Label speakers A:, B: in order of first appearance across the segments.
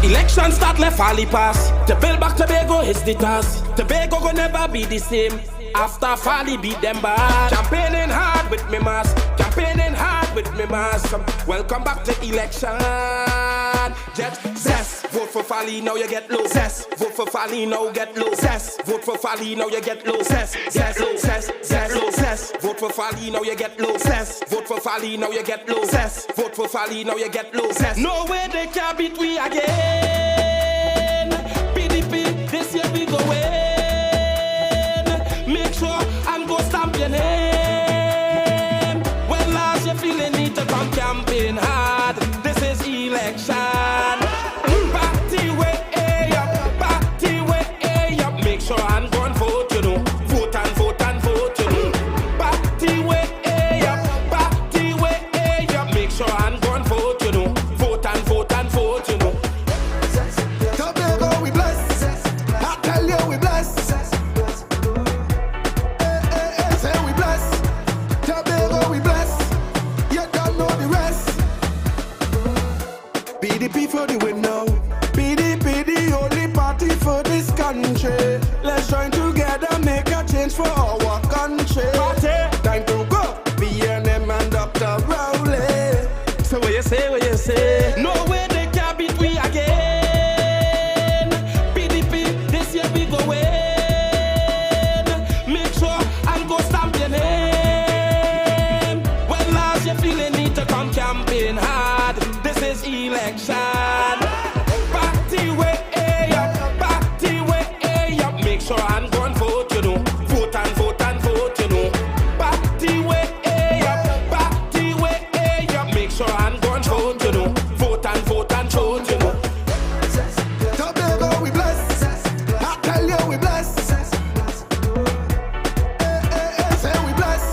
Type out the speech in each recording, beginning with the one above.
A: Election start left Fally pass. To build back Tobago is the task. Tobago go never be the same after Fally beat them bad. Campaigning hard with me mass. Campaigning hard with me mass. Welcome back to election. Jet zest. Vote for Fally, now you get low. Zest. Vote for Fally, now get low. Zest. Vote for Fally, now you get low. Zest. Zest. Zest. Zest. Zest. Vote for Fally, now you get low. Zest. Vote for Fally, now you get low. Zest. Vote for Fally, now you get low. Zest. No way they can beat we again. PDP, this year we go win. Make sure and go stamp your name. When last you feeling need to come campaign hard. This is election. Party way up, party way up. Make sure and go and vote, you know. Vote and vote and vote, you know. Party way up, make sure and go and vote, you know. Vote and vote and vote, you know.
B: Tobago we bless, I tell you we bless. Say we bless, Tobago we bless. You don't know the rest. PDP for the win now. PDP the only party for this country. Let's join together, make a change for our country. Time to go, BNM and Dr. Rowley.
A: So what you say, what you say? No way they can beat we again. PDP, this year we go win. Make sure and go stamp your name. When last you feeling need to come campaign hard. This is election. Party way up, make sure and go and vote, you know. Vote and vote and vote, you know. Party way up, make sure and go and vote, you know. Vote and vote and vote, you know.
B: Tobago we bless, I tell you we bless. Say we bless,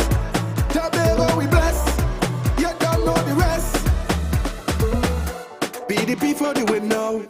B: Tobago we bless. You don't know the rest. PDP for the win now.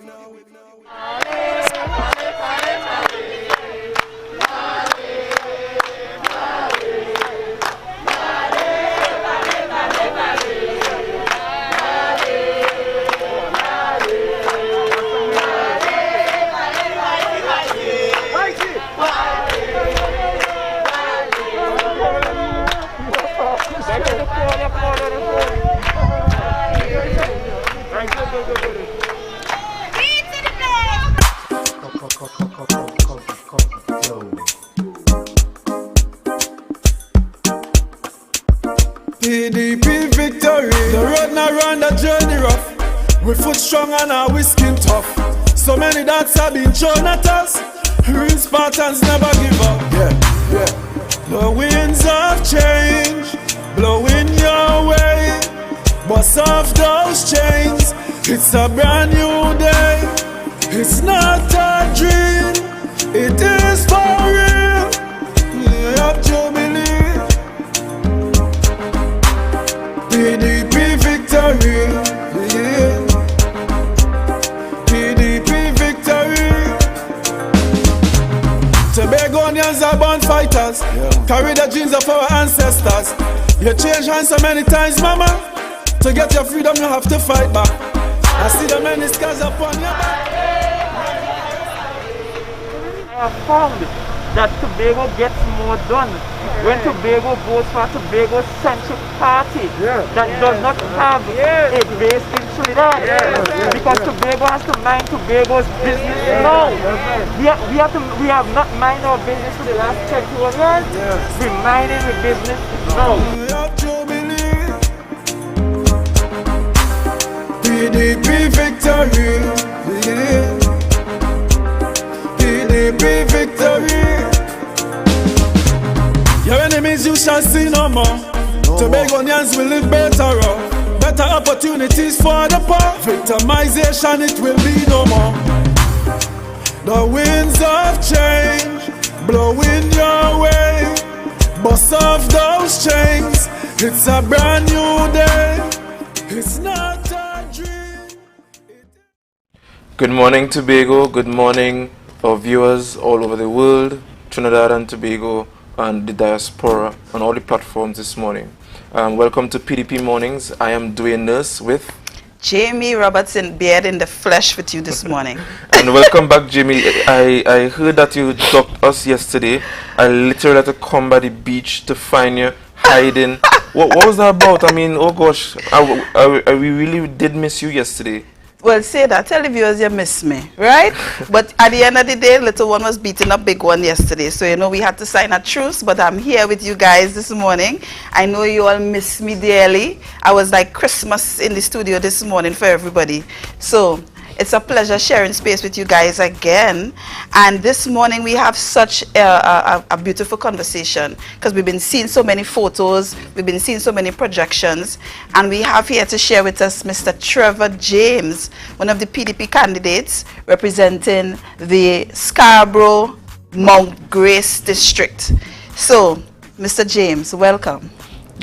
C: PDP victory. The road now run, the journey rough. We foot strong and our skin tough. So many doubts have been thrown at us. Real Spartans never give up. Yeah. The winds of change blowing your way. Bust off those chains. It's a brand new day. It's not a dream. It is for real. We have jubilee. PDP victory, yeah. PDP victory. Tobagonians are born fighters, carry the genes of our ancestors. You change hands so many times, mama. To get your freedom, you have to fight back. I see the many scars upon your back.
D: I have found that Tobago gets more done when Tobago goes for Tobago centric party that does not have a base in Trinidad, because Tobago has to mind Tobago's business now. We have not mind our business for the last 21 years. We're minding the business now.
C: PDP victory, yeah. PDP victory. Your enemies you shall see no more. Tobagonians will live better off. Better opportunities for the poor. Victimization it will be no more. The winds of change blowing your way. Bust off those chains. It's a brand new day. It's not a dream.
E: Good morning, Tobago. Good morning, our viewers all over the world, Trinidad and Tobago, and the diaspora on all the platforms this morning. Welcome to PDP Mornings. I am Dwayne Nurse with
F: Jamie Robertson Beard in the flesh with you this morning.
E: And welcome back, Jamie. I heard that you docked us yesterday. I literally had to come by the beach to find you hiding. What was that about? I mean, oh gosh, we really did miss you yesterday.
F: Well, say that. Tell the viewers you miss me, right? But at the end of the day, little one was beating up big one yesterday. So, you know, we had to sign a truce, but I'm here with you guys this morning. I know you all miss me dearly. I was like Christmas in the studio this morning for everybody. So, it's a pleasure sharing space with you guys again. And this morning we have such a beautiful conversation because we've been seeing so many photos, we've been seeing so many projections, and we have here to share with us Mr. Trevor James, one of the PDP candidates representing the Scarborough Mount Grace district. So, Mr. James, welcome.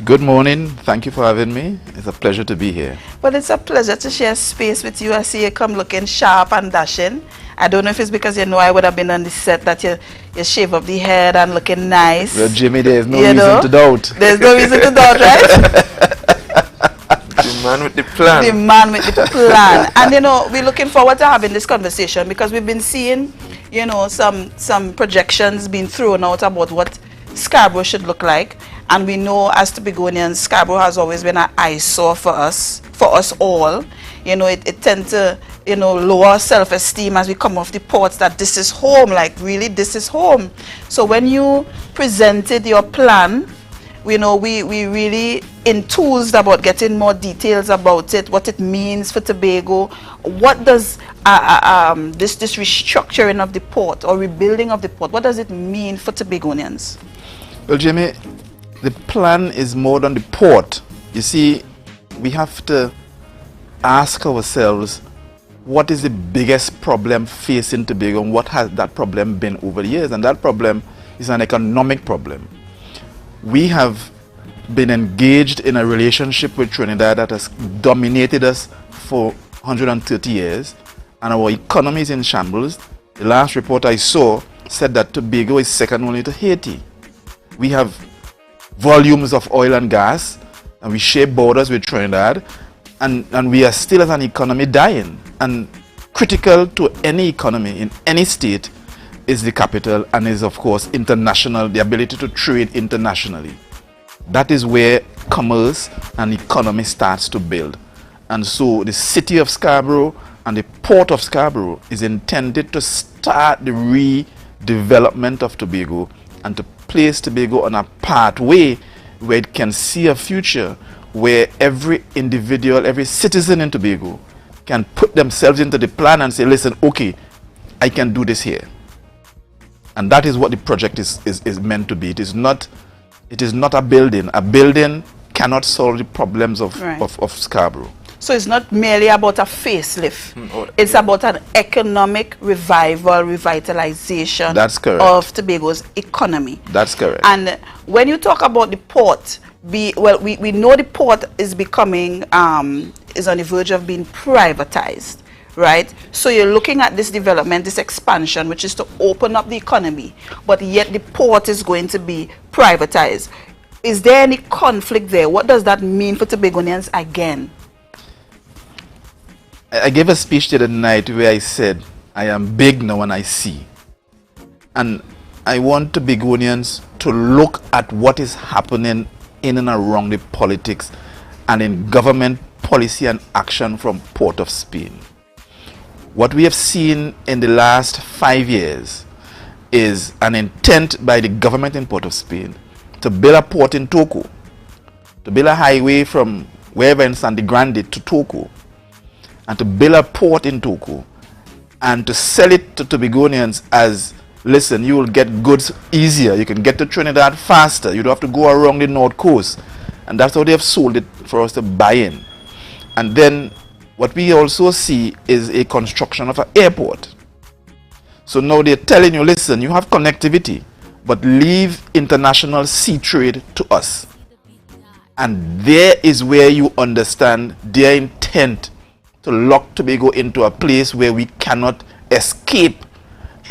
G: Good morning. Thank you for having me. It's a pleasure to be here.
F: Well, it's a pleasure to share space with you. I see you come looking sharp and dashing. I don't know if it's because you know I would have been on the set that you shave up the head and looking nice.
G: Well, Jimmy, there's no reason to doubt.
F: There's no reason to doubt, right?
E: The man with the plan.
F: The man with the plan. And, you know, we're looking forward to having this conversation because we've been seeing, you know, some projections being thrown out about what Scarborough should look like. And we know as Tobagonians, Scarborough has always been an eyesore for us all. You know, it tends to, you know, lower self-esteem as we come off the ports that this is home, like really this is home. So when you presented your plan, you know, we really enthused about getting more details about it, what it means for Tobago. What does this restructuring of the port or rebuilding of the port, what does it mean for Tobagonians?
G: Well, Jimmy, the plan is more than the port. You see, we have to ask ourselves, what is the biggest problem facing Tobago and what has that problem been over the years? And that problem is an economic problem. We have been engaged in a relationship with Trinidad that has dominated us for 130 years, and our economy is in shambles. The last report I saw said that Tobago is second only to Haiti. We have volumes of oil and gas, and we share borders with Trinidad, and we are still as an economy dying. And critical to any economy in any state is the capital and is, of course, international, the ability to trade internationally. That is where commerce and economy starts to build. And so the city of Scarborough and the port of Scarborough is intended to start the redevelopment of Tobago and to place Tobago on a pathway where it can see a future where every individual, every citizen in Tobago can put themselves into the plan and say, listen, okay, I can do this here. And that is what the project is meant to be. It is not a building. A building cannot solve the problems of Scarborough.
F: So it's not merely about a facelift. It's about an economic revival, revitalization.
G: That's correct.
F: Of Tobago's economy.
G: That's correct.
F: And when you talk about the port, we know the port is becoming, is on the verge of being privatized, right? So you're looking at this development, this expansion, which is to open up the economy, but yet the port is going to be privatized. Is there any conflict there? What does that mean for Tobagonians again?
G: I gave a speech the other night where I said, I am big now and I see. And I want Tobagonians to look at what is happening in and around the politics and in government policy and action from Port of Spain. What we have seen in the last 5 years is an intent by the government in Port of Spain to build a port in Toco, to build a highway from wherever in Sandy Grande to Toco, and to build a port in Toco, and to sell it to Tobagonians as, listen, you will get goods easier, you can get to Trinidad faster, you don't have to go around the north coast. And that's how they have sold it for us to buy in. And then what we also see is a construction of an airport. So now they're telling you, listen, you have connectivity, but leave international sea trade to us. And there is where you understand their intent to lock Tobago into a place where we cannot escape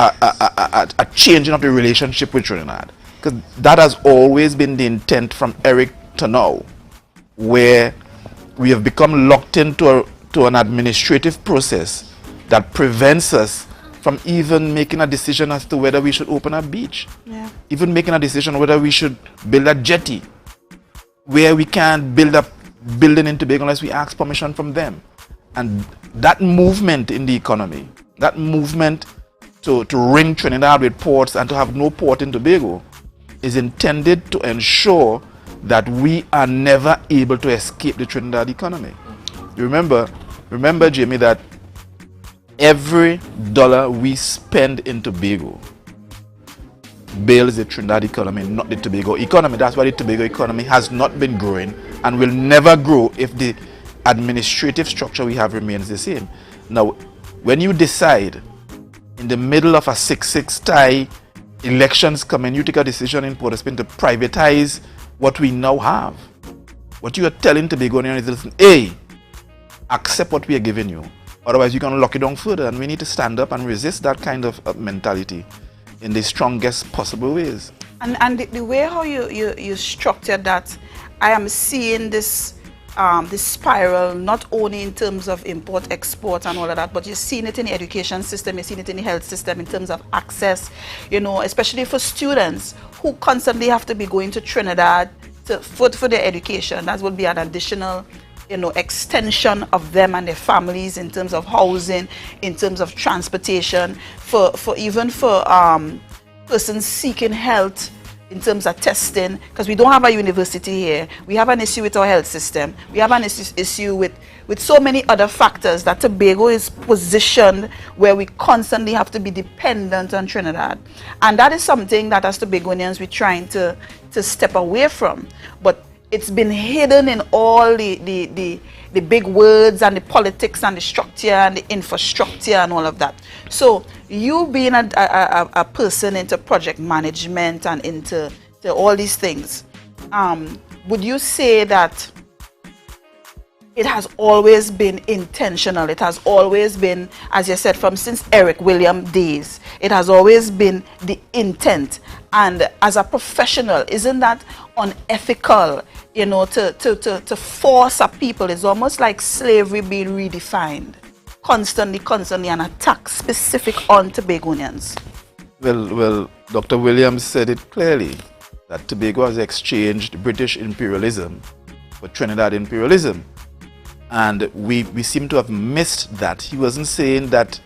G: a changing of the relationship with Trinidad. Because that has always been the intent from Eric to now, where we have become locked into to an administrative process that prevents us from even making a decision as to whether we should open a beach, even making a decision whether we should build a jetty, where we can't build a building in Tobago unless we ask permission from them. And that movement in the economy, that movement to ring Trinidad with ports and to have no port in Tobago, is intended to ensure that we are never able to escape the Trinidad economy. You remember, Jamie, that every dollar we spend in Tobago builds the Trinidad economy, not the Tobago economy. That's why the Tobago economy has not been growing and will never grow if the administrative structure we have remains the same. Now, when you decide in the middle of a 6-6 tie, elections come and you take a decision in Port-au-Prince to privatize what we now have, what you are telling Tobagonians is, listen, A, accept what we are giving you. Otherwise, you're going to lock it down further, and we need to stand up and resist that kind of mentality in the strongest possible ways.
F: And the way how you structured that, I am seeing this this spiral, not only in terms of import, export and all of that, but you're seeing it in the education system, you're seeing it in the health system in terms of access, you know, especially for students who constantly have to be going to Trinidad for their education. That would be an additional, you know, extension of them and their families in terms of housing, in terms of transportation, for persons seeking health, in terms of testing, because we don't have a university here. We have an issue with our health system. We have an issue with so many other factors that Tobago is positioned where we constantly have to be dependent on Trinidad. And that is something that as Tobagonians we're trying to step away from. But it's been hidden in all the big words and the politics and the structure and the infrastructure and all of that. So you being a person into project management and into all these things, would you say that it has always been intentional? It has always been, as you said, since Eric William days, it has always been the intent. And as a professional, isn't that unethical, you know, to force a people? It's almost like slavery being redefined constantly and attack specific on Tobagonians.
G: Well, Dr. Williams said it clearly that Tobago has exchanged British imperialism for Trinidad imperialism. And we seem to have missed that. He wasn't saying that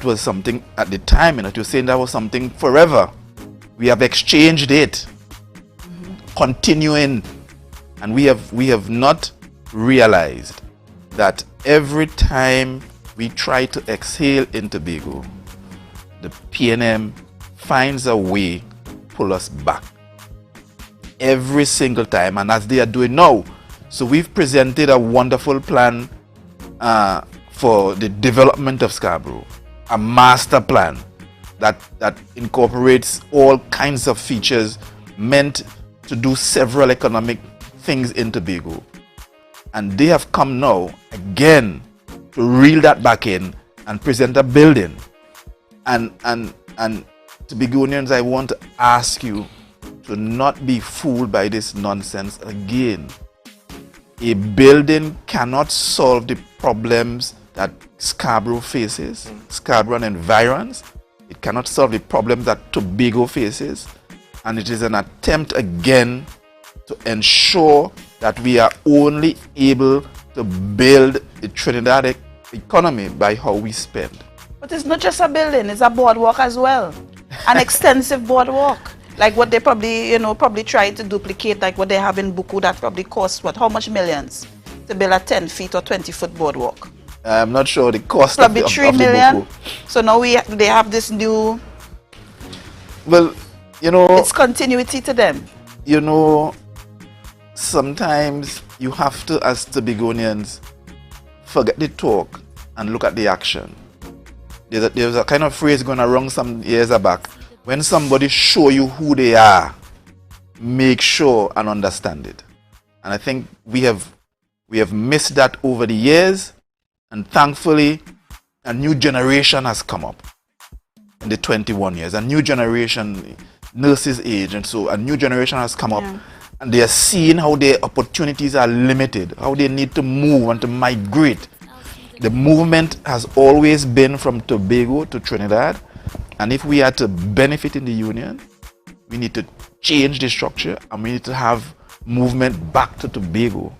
G: was something at the time, you know, he was saying that was something forever. We have exchanged it, continuing, and we have not realized that every time we try to exhale in Tobago, the PNM finds a way to pull us back. Every single time, and as they are doing now. So we've presented a wonderful plan for the development of Scarborough, a master plan that incorporates all kinds of features meant to do several economic things in Tobago. And they have come now again to reel that back in and present a building. And Tobagonians, I want to ask you to not be fooled by this nonsense again. A building cannot solve the problems that Scarborough faces, Scarborough and environs. It cannot solve the problems that Tobago faces. And it is an attempt again to ensure that we are only able to build the Trinidad economy by how we spend.
F: But it's not just a building, it's a boardwalk as well. An extensive boardwalk. Like what they probably tried to duplicate, like what they have in Buku, that probably costs how much millions to build a 10 feet or 20 foot boardwalk?
G: I'm not sure the cost
F: probably
G: of
F: 3 million. So now they have this new.
G: Well, you know,
F: it's continuity to them.
G: You know, sometimes you have to, as Tobagonians, forget the talk and look at the action. There's a kind of phrase going around some years back. When somebody show you who they are, make sure and understand it. And I think we have missed that over the years, and thankfully a new generation has come up in the 21 years. A new generation, nurses age, and so a new generation has come up, and they are seeing how their opportunities are limited, how they need to move and to migrate. The movement has always been from Tobago to Trinidad, and if we are to benefit in the union, we need to change the structure and we need to have movement back to Tobago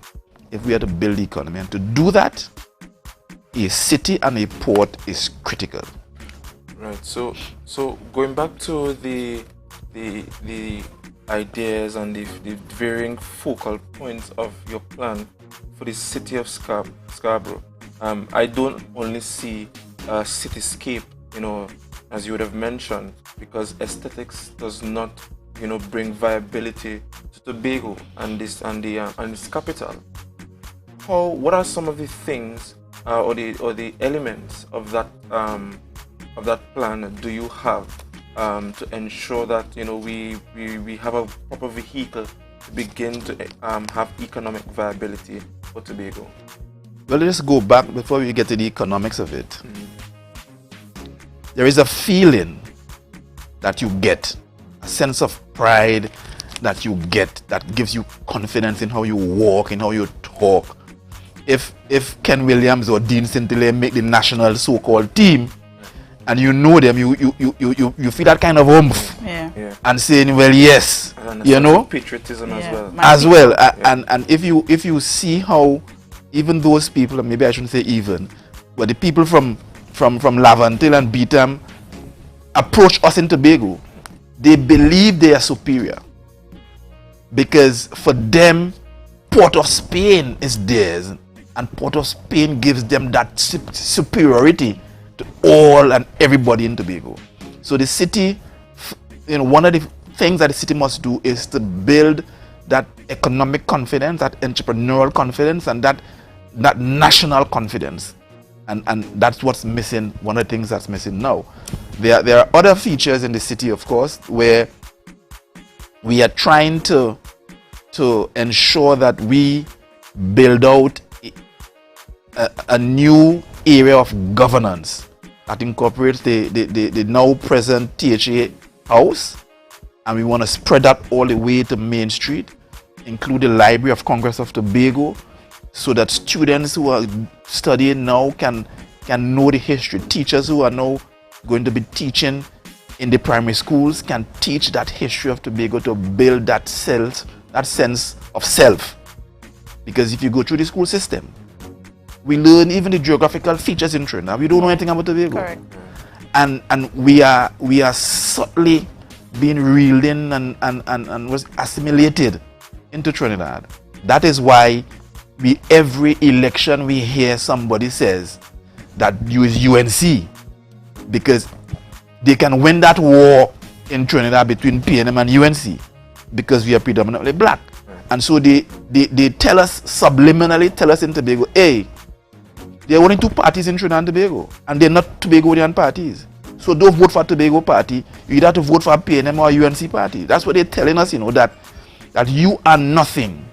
G: if we are to build the economy. And to do that, a city and a port is critical.
E: Right. So going back to the ideas and the varying focal points of your plan for the city of Scarborough, I don't only see a cityscape, as you would have mentioned, because aesthetics does not, bring viability to Tobago and its capital. What are some of the things or the elements of that plan do you have to ensure that we have a proper vehicle to begin to have economic viability for Tobago?
G: Well, let's go back before we get to the economics of it. There is a feeling that you get, a sense of pride that you get, that gives you confidence in how you walk, in how you talk. If Ken Williams or Dean Sintile make the national so-called team, and you know them, you feel that kind of oomph, and saying, well, yes,
E: and patriotism
G: as well. And if you see how even those people, and maybe I shouldn't say even, but the people from Laventille and Beetham approach us in Tobago, they believe they are superior, because for them, Port of Spain is theirs, and Port of Spain gives them that superiority to all and everybody in Tobago. So the city, one of the things that the city must do is to build that economic confidence, that entrepreneurial confidence, and that national confidence. And that's what's missing, one of the things that's missing now. There are other features in the city, of course, where we are trying to ensure that we build out a new area of governance that incorporates the now present THA house, and we want to spread that all the way to Main Street, include the Library of Congress of Tobago, so that students who are studying now can know the history. Teachers who are now going to be teaching in the primary schools can teach that history of Tobago to build that sense of self. Because if you go through the school system, we learn even the geographical features in Trinidad. We don't know anything about Tobago.
F: Correct.
G: And we are subtly being reeled in and was assimilated into Trinidad. That is why every election we hear somebody says that you is UNC, because they can win that war in Trinidad between PNM and UNC because we are predominantly black. And so they tell us subliminally, tell us in Tobago, hey, there are only two parties in Trinidad and Tobago, and they're not Tobagonian parties. So don't vote for Tobago party. You either have to vote for PNM or UNC party. That's what they're telling us, that you are nothing.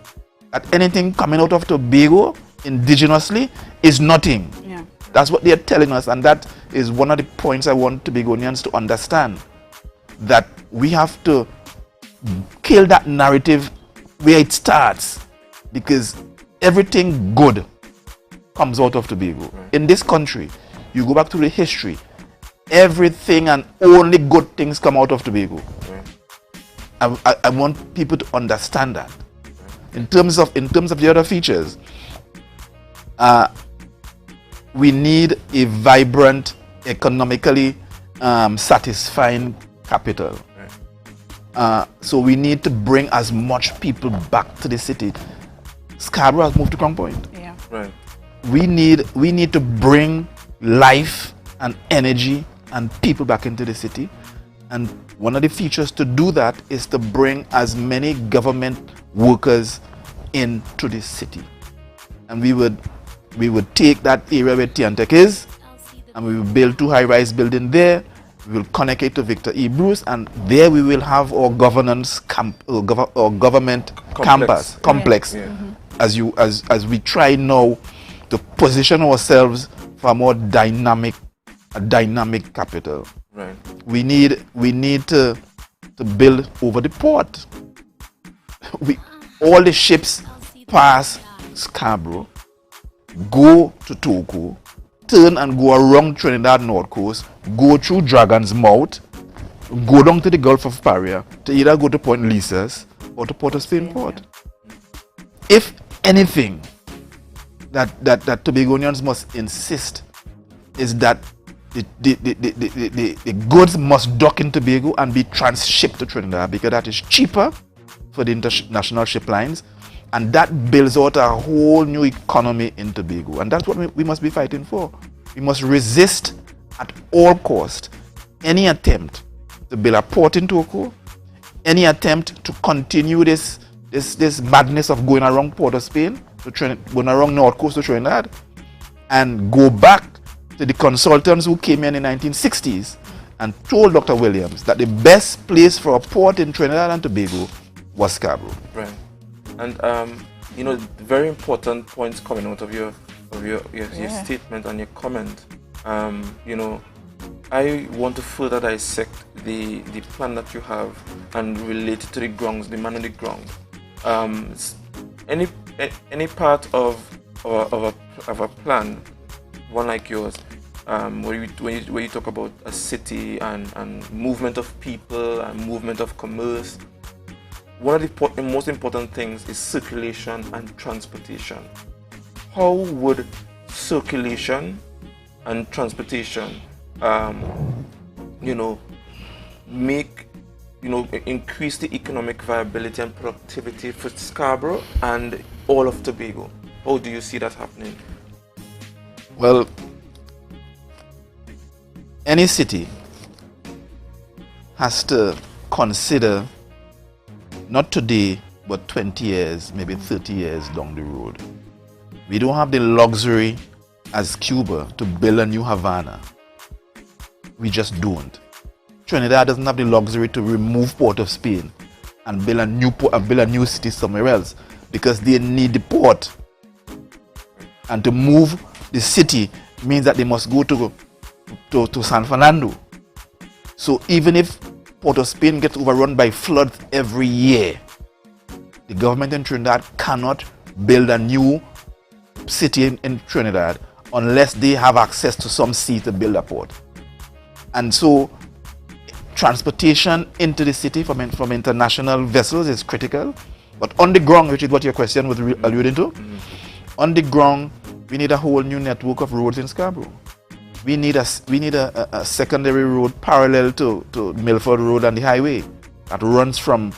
G: That anything coming out of Tobago indigenously is nothing.
F: Yeah.
G: That's what they're telling us, and that is one of the points I want Tobagonians to understand. That we have to kill that narrative where it starts, because everything good comes out of Tobago. In this country, you go back to the history, everything and only good things come out of Tobago. I want people to understand that. In terms of the other features, we need a vibrant, economically satisfying capital. So we need to bring as much people back to the city. Scarborough has moved to Crown Point.
F: Yeah.
E: Right.
G: We need to bring life and energy and people back into the city. And one of the features to do that is to bring as many government workers into the city. And we would take that area where Tiantec is, and we will build 2 high-rise buildings there. We will connect it to Victor E. Bruce, and there we will have our governance government complex.
E: Yeah.
G: As we try now to position ourselves for a more dynamic capital.
E: Right.
G: We need to build over the port. all the ships pass Scarborough, go to Togo, turn and go around Trinidad North Coast, go through Dragon's Mouth, go down to the Gulf of Paria to either go to Point Lisas or to Port of Spain Port. If anything that Tobagonians must insist is that the goods must dock in Tobago and be transshipped to Trinidad, because that is cheaper for the international ship lines, and that builds out a whole new economy in Tobago, and that's what we must be fighting for. We must resist at all cost any attempt to build a port in Togo, any attempt to continue this madness of going around Port of Spain, going around North Coast to Trinidad, and go back to the consultants who came in the 1960s and told Dr. Williams that the best place for a port in Trinidad and Tobago was Scarborough.
E: Right. And you know, very important points coming out of your statement and your comment. You know, I want to further dissect the plan that you have and relate it to the grounds, the man on the ground. Any part of a plan, one like yours, where you talk about a city and movement of people and movement of commerce, one of the most important things is circulation and transportation. How would circulation and transportation, you know, increase the economic viability and productivity for Scarborough and all of Tobago? How do you see that happening?
G: Well, any city has to consider, not today, but 20 years, maybe 30 years down the road. We don't have the luxury as Cuba to build a new Havana. We just don't. Trinidad doesn't have the luxury to remove Port of Spain and build a new city somewhere else, because they need the port. And to move the city means that they must go to San Fernando. So even if Port of Spain gets overrun by floods every year, the government in Trinidad cannot build a new city in Trinidad unless they have access to some sea to build a port. And so transportation into the city from international vessels is critical. But on the ground, which is what your question was alluding to, on the ground, we need a whole new network of roads in Scarborough. We need a secondary road parallel to Milford Road and the highway that runs from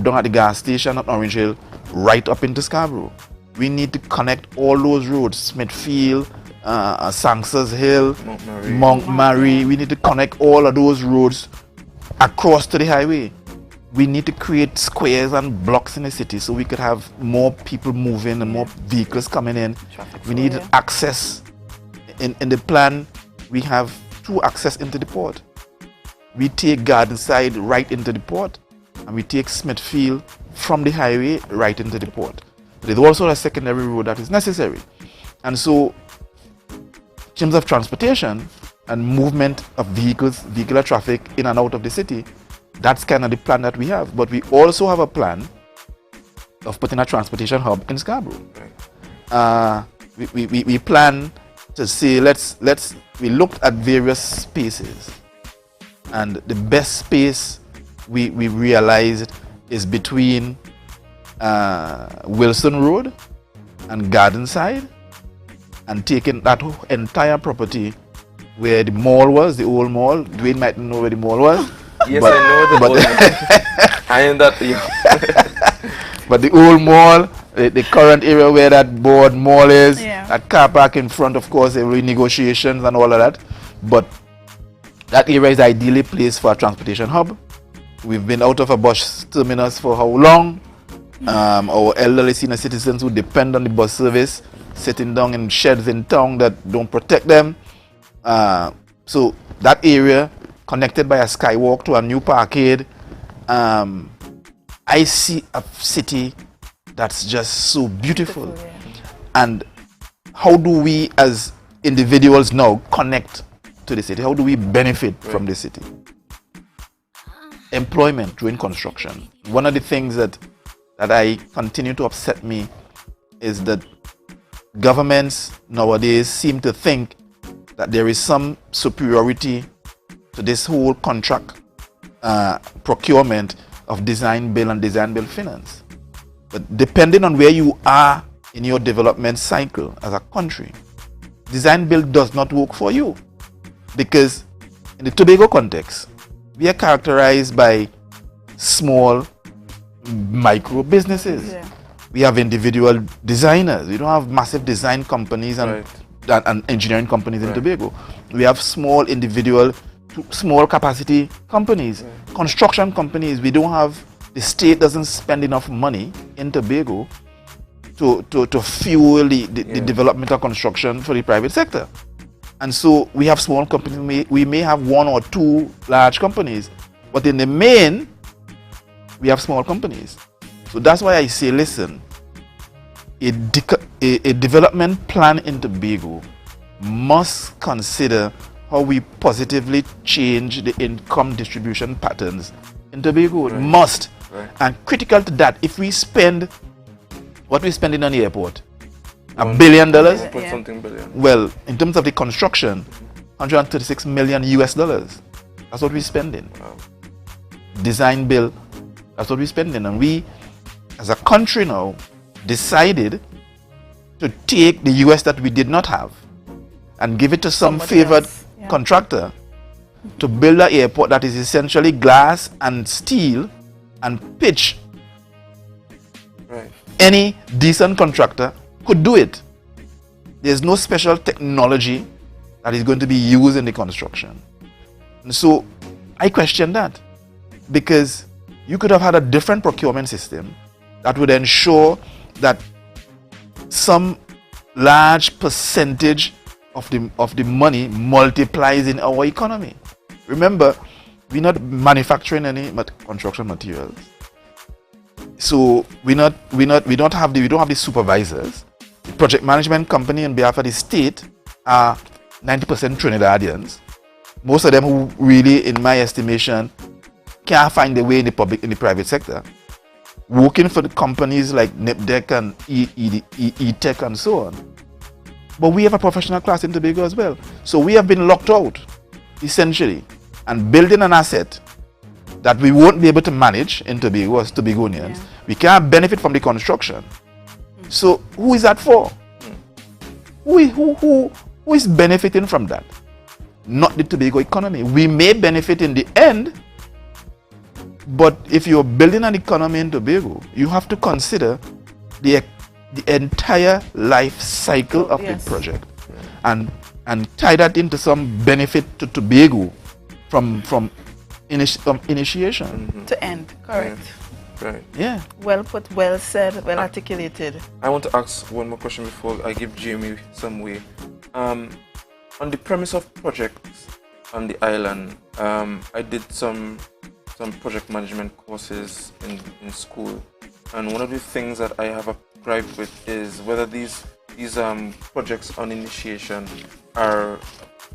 G: down at the gas station at Orange Hill right up into Scarborough. We need to connect all those roads, Smithfield, Sanksas Hill, Montmarre. We need to connect all of those roads across to the highway. We need to create squares and blocks in the city so we could have more people moving and more vehicles coming in. We need access. In the plan, we have two access into the port. We take Gardenside right into the port, and we take Smithfield from the highway right into the port. There's also a secondary road that is necessary. And so, in terms of transportation and movement of vehicular traffic in and out of the city, that's kind of the plan that we have. But we also have a plan of putting a transportation hub in Scarborough. We plan to say, we looked at various spaces, and the best space we realized is between Wilson Road and Gardenside, and taking that entire property where the mall was, the old mall. Dwayne might know where the mall was.
E: Yes, I know the mall. I am that.
G: But the old mall, the current area where that board mall is, that car park in front, of course, there will be negotiations and all of that. But that area is ideally placed for a transportation hub. We've been out of a bus terminus for how long? Our elderly senior citizens who depend on the bus service, sitting down in sheds in town that don't protect them. So that area, connected by a skywalk to a new parkade, I see a city that's just so beautiful. And how do we as individuals now connect to the city? How do we benefit from the city? Employment during construction. One of the things that that I continue to upset me is that governments nowadays seem to think that there is some superiority to this whole contract procurement of design bill and design bill finance. But depending on where you are in your development cycle as a country, design bill does not work for you, because in the Tobago context, we are characterized by small micro businesses.
F: Yeah.
G: We have individual designers. We don't have massive design companies and engineering companies in Tobago. We have small individual, small capacity companies, construction companies. We don't have, the state doesn't spend enough money in Tobago to fuel the development of construction for the private sector. And so we have small companies. We may have one or two large companies, but in the main, we have small companies. So that's why I say, listen, a development plan in Tobago must consider how we positively change the income distribution patterns in Tobago. It must. And critical to that, if we spend what we're spending on the airport, $1 billion.
E: Something billion.
G: Well, in terms of the construction, $136 million US. That's what we're spending.
E: Wow.
G: Design bill, that's what we're spending. And we, as a country now, decided to take the US that we did not have and give it to some favored contractor to build an airport that is essentially glass and steel and pitch.
E: Right.
G: Any decent contractor could do it. There's no special technology that is going to be used in the construction. And so I question that, because you could have had a different procurement system that would ensure that some large percentage of the money multiplies in our economy. Remember, we're not manufacturing any construction materials. So we don't have the supervisors. The project management company on behalf of the state are 90% Trinidadians. Most of them who really, in my estimation, can't find their way in the private sector, working for the companies like NIPDEC and E-Tech and so on. But we have a professional class in Tobago as well. So we have been locked out, essentially, and building an asset that we won't be able to manage in Tobago as Tobagonians. Yeah. We can't benefit from the construction. So who is that for? Who is benefiting from that? Not the Tobago economy. We may benefit in the end, but if you're building an economy in Tobago, you have to consider the entire life cycle of the project, and tie that into some benefit to Tobago from initiation
F: to end. Correct.
E: Right.
G: Yeah.
F: Well put, well said, well articulated.
E: I want to ask one more question before I give Jamie some way. On the premise of projects on the island, I did some project management courses in school, and one of the things that I have a gripe with is whether these projects on initiation are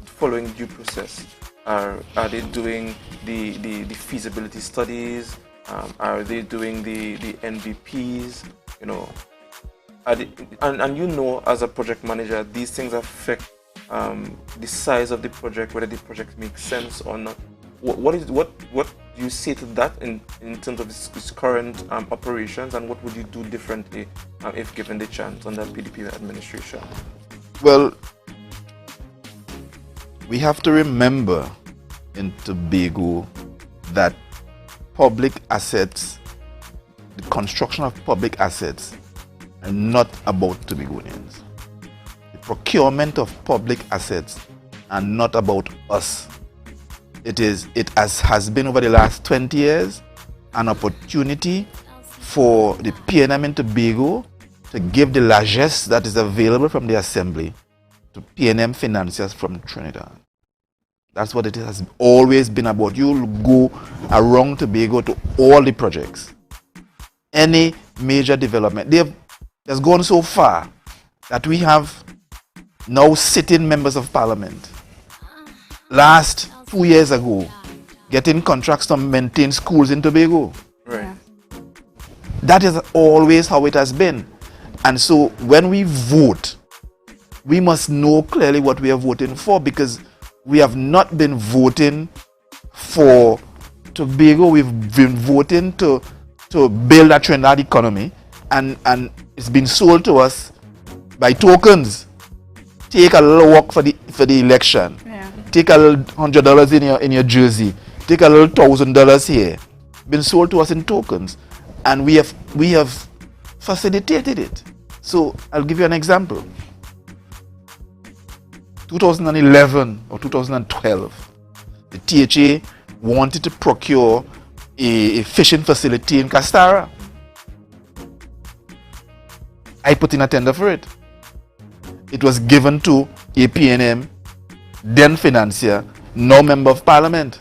E: following due process. Are they doing the feasibility studies? Are they doing the NVPs? You know, and you know, as a project manager, these things affect the size of the project, whether the project makes sense or not. What do you say to that in terms of its current operations, and what would you do differently if given the chance under PDP administration?
G: Well, we have to remember in Tobago that public assets, the construction of public assets, are not about Tobagonians. The procurement of public assets are not about us. It has been over the last 20 years an opportunity for the PNM in Tobago to give the largesse that is available from the assembly to PNM financiers from Trinidad. That's what it has always been about. You'll go around Tobago to all the projects. Any major development. They've gone so far that we have now sitting members of parliament. Last 2 years ago, getting contracts to maintain schools in Tobago.
E: Right.
G: That is always how it has been. And so when we vote, we must know clearly what we are voting for, because we have not been voting for Tobago. We've been voting to build a Trinidad economy, and it's been sold to us by tokens. Take a little walk for the election.
F: Yeah.
G: Take a little $100 in your jersey. Take a little $1,000 here. Been sold to us in tokens, and we have facilitated it. So I'll give you an example. 2011 or 2012, the THA wanted to procure a fishing facility in Castara. I put in a tender for it. It was given to APNM, then financier, now member of parliament.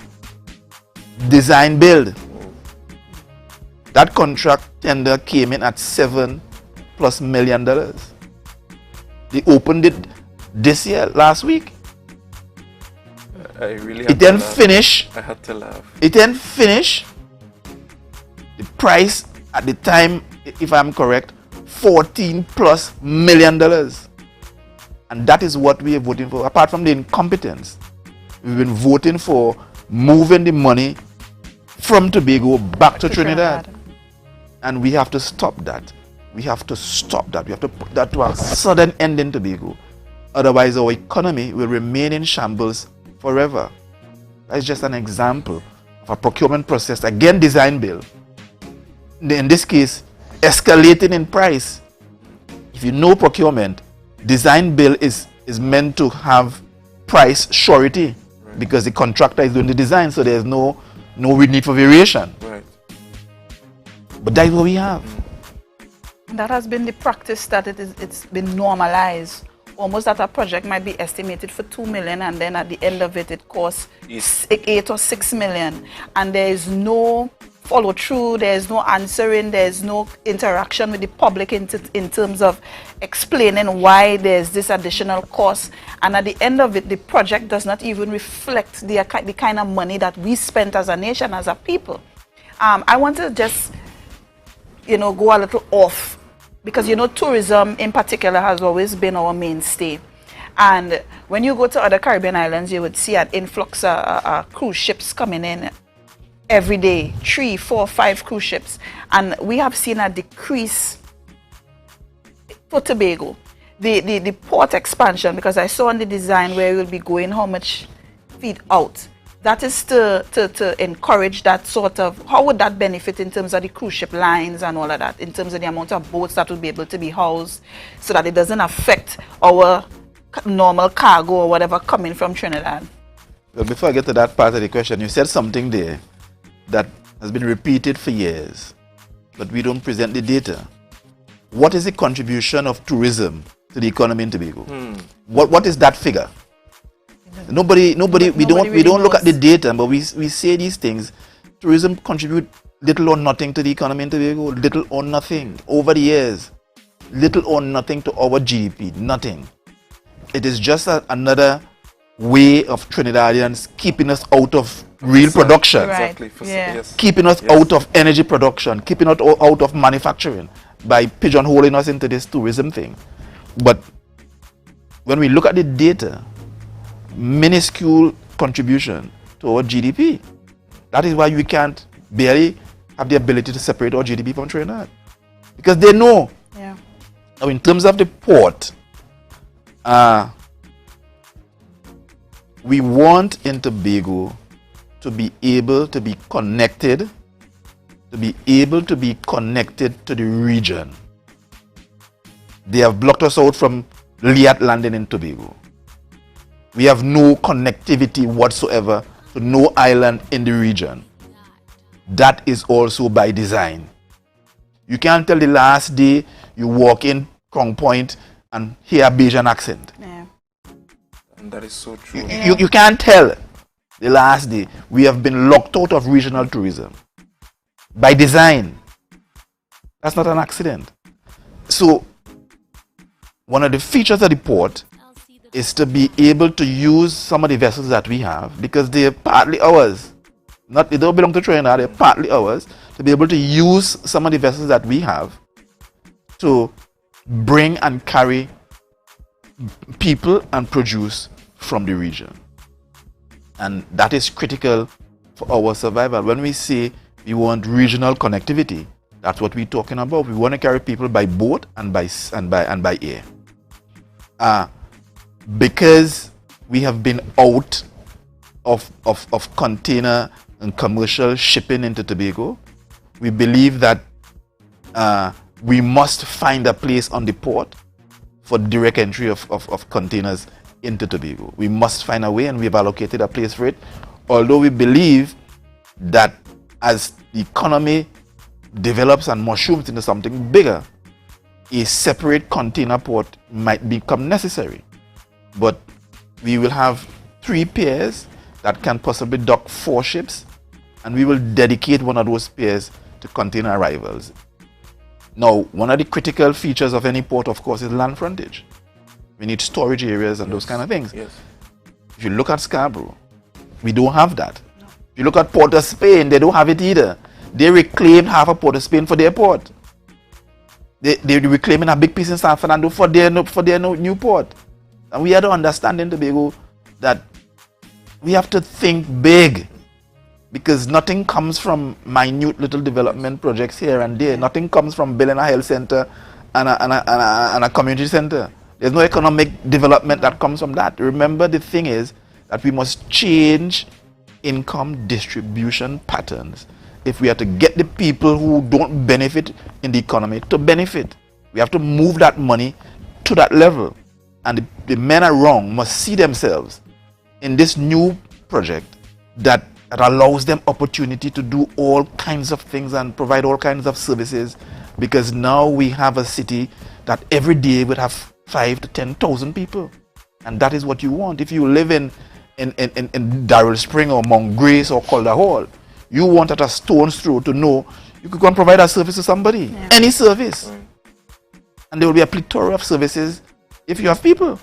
G: Design build. That contract tender came in at $7+ million. They opened it this year, last week.
E: I really
G: It then finished.
E: I had to laugh.
G: It then finished. The price at the time, if I'm correct, $14+ million. And that is what we are voting for. Apart from the incompetence, we've been voting for moving the money from Tobago back to Trinidad. And we have to stop that. We have to stop that. We have to put that to a sudden end in Tobago. Otherwise, our economy will remain in shambles forever. That's just an example of a procurement process, again design bill. In this case, escalating in price. If you know procurement, design bill is meant to have price surety, because the contractor is doing the design, so there's no need for variation.
E: Right.
G: But that's what we have.
F: That has been the practice, that it's been normalized. Almost that a project might be estimated for 2 million, and then at the end of it costs 8 or 6 million. And there is no follow through, there is no answering, there is no interaction with the public in terms of explaining why there's this additional cost. And at the end of it, the project does not even reflect the kind of money that we spent as a nation, as a people. I want to just, go a little off, because tourism in particular has always been our mainstay. And when you go to other Caribbean islands, you would see an influx of cruise ships coming in every day, 3, 4, 5 cruise ships. And we have seen a decrease for Tobago. The port expansion, because I saw on the design where we'll be going, how much feet out. That is to encourage that sort of, how would that benefit in terms of the cruise ship lines and all of that, in terms of the amount of boats that will be able to be housed, so that it doesn't affect our normal cargo or whatever coming from Trinidad?
G: Well, before I get to that part of the question, you said something there that has been repeated for years, but we don't present the data. What is the contribution of tourism to the economy in Tobago? What is that figure? Nobody we don't look at the data, but we say these things. Tourism contribute little or nothing to the economy in Tobago, little or nothing over the years, little or nothing to our GDP, nothing. It is just another way of Trinidadians keeping us out of real production,
E: Exactly.
F: Yes.
G: keeping us out of energy production, keeping us out of manufacturing, by pigeonholing us into this tourism thing. But when we look at the data, minuscule contribution to our GDP. That is why we can't barely have the ability to separate our GDP from Trinidad, because they know.
F: Yeah.
G: Now, in terms of the port, we want in Tobago to be able to be connected, to the region. They have blocked us out from Liat landing in Tobago. We have no connectivity whatsoever to no island in the region. That is also by design. You can't tell the last day you walk in Crown Point and hear a Bajan accent.
F: Yeah.
E: And that is so true.
G: You can't tell the last day. We have been locked out of regional tourism by design. That's not an accident. So one of the features of the port is to be able to use some of the vessels that we have, because they are partly ours. They don't belong to Trinidad, they're partly ours, to to be able to use some of the vessels that we have to bring and carry people and produce from the region. And that is critical for our survival. When we say we want regional connectivity, that's what we're talking about. We want to carry people by boat and by air. Because we have been out of container and commercial shipping into Tobago, we believe that we must find a place on the port for direct entry of containers into Tobago. We must find a way, and we've allocated a place for it. Although we believe that as the economy develops and mushrooms into something bigger, a separate container port might become necessary. But we will have 3 piers that can possibly dock 4 ships, and we will dedicate one of those piers to container arrivals. Now, one of the critical features of any port, of course, is land frontage. We need storage areas and those kind of things.
E: Yes.
G: If you look at Scarborough, we don't have that. If you look at Port of Spain, they don't have it either. They reclaimed half of Port of Spain for their port. They're reclaiming a big piece in San Fernando for their new port. And we have to understand in Tobago that we have to think big, because nothing comes from minute little development projects here and there. Nothing comes from building a health center and a community center. There's no economic development that comes from that. Remember, the thing is that we must change income distribution patterns if we are to get the people who don't benefit in the economy to benefit. We have to move that money to that level. And the men around must see themselves in this new project that allows them opportunity to do all kinds of things and provide all kinds of services, because now we have a city that every day would have 5,000 to 10,000 people, and that is what you want. If you live in Darrell Spring or Mount Grace or Calder Hall, you want at a stone's throw to know you could go and provide a service to somebody, any service, and there will be a plethora of services if you have people.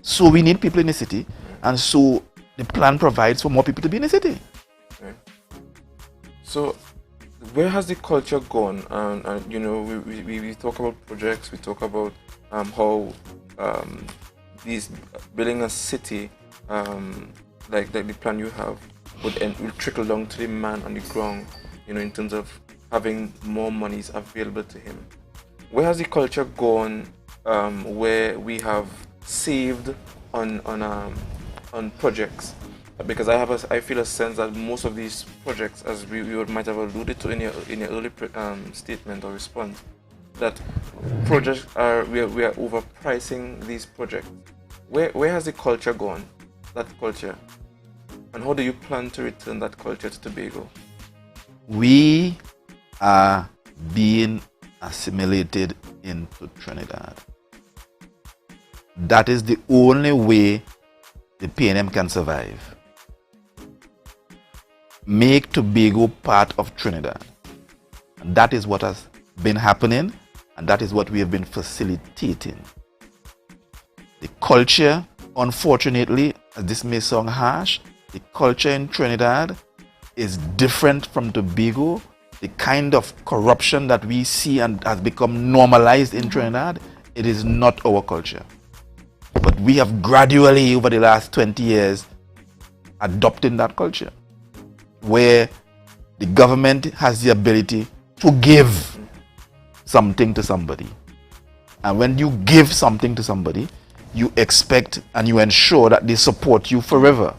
G: So we need people in the city, and so the plan provides for more people to be in the city.
E: Okay. So, where has the culture gone? And you know, we talk about projects. We talk about how these building a city, like the plan you have, will trickle down to the man on the ground. You know, in terms of having more monies available to him. Where has the culture gone? Where we have saved on projects, because I feel a sense that most of these projects, as we might have alluded to in your early statement or response, that projects we are overpricing these projects. Where has the culture gone? That culture, and how do you plan to return that culture to Tobago?
G: We are being assimilated into Trinidad. That is the only way the PNM can survive. Make Tobago part of Trinidad. And that is what has been happening, and that is what we have been facilitating. The culture, unfortunately, as this may sound harsh, the culture in Trinidad is different from Tobago. The kind of corruption that we see and has become normalized in Trinidad, it is not our culture. But we have gradually, over the last 20 years, adopted that culture, where the government has the ability to give something to somebody. And when you give something to somebody, you expect and you ensure that they support you forever.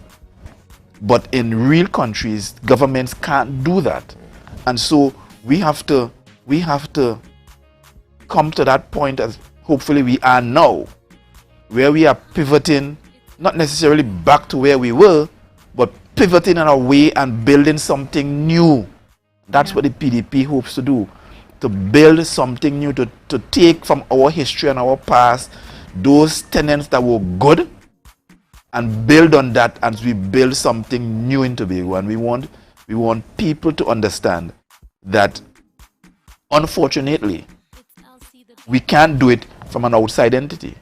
G: But in real countries, governments can't do that. And so we have to come to that point, as hopefully we are now, where we are pivoting, not necessarily back to where we were, but pivoting in a way and building something new. That's what the PDP hopes to do, to build something new, to take from our history and our past those tenets that were good and build on that as we build something new in Tobago. And we want people to understand that, unfortunately, we can't do it from an outside entity.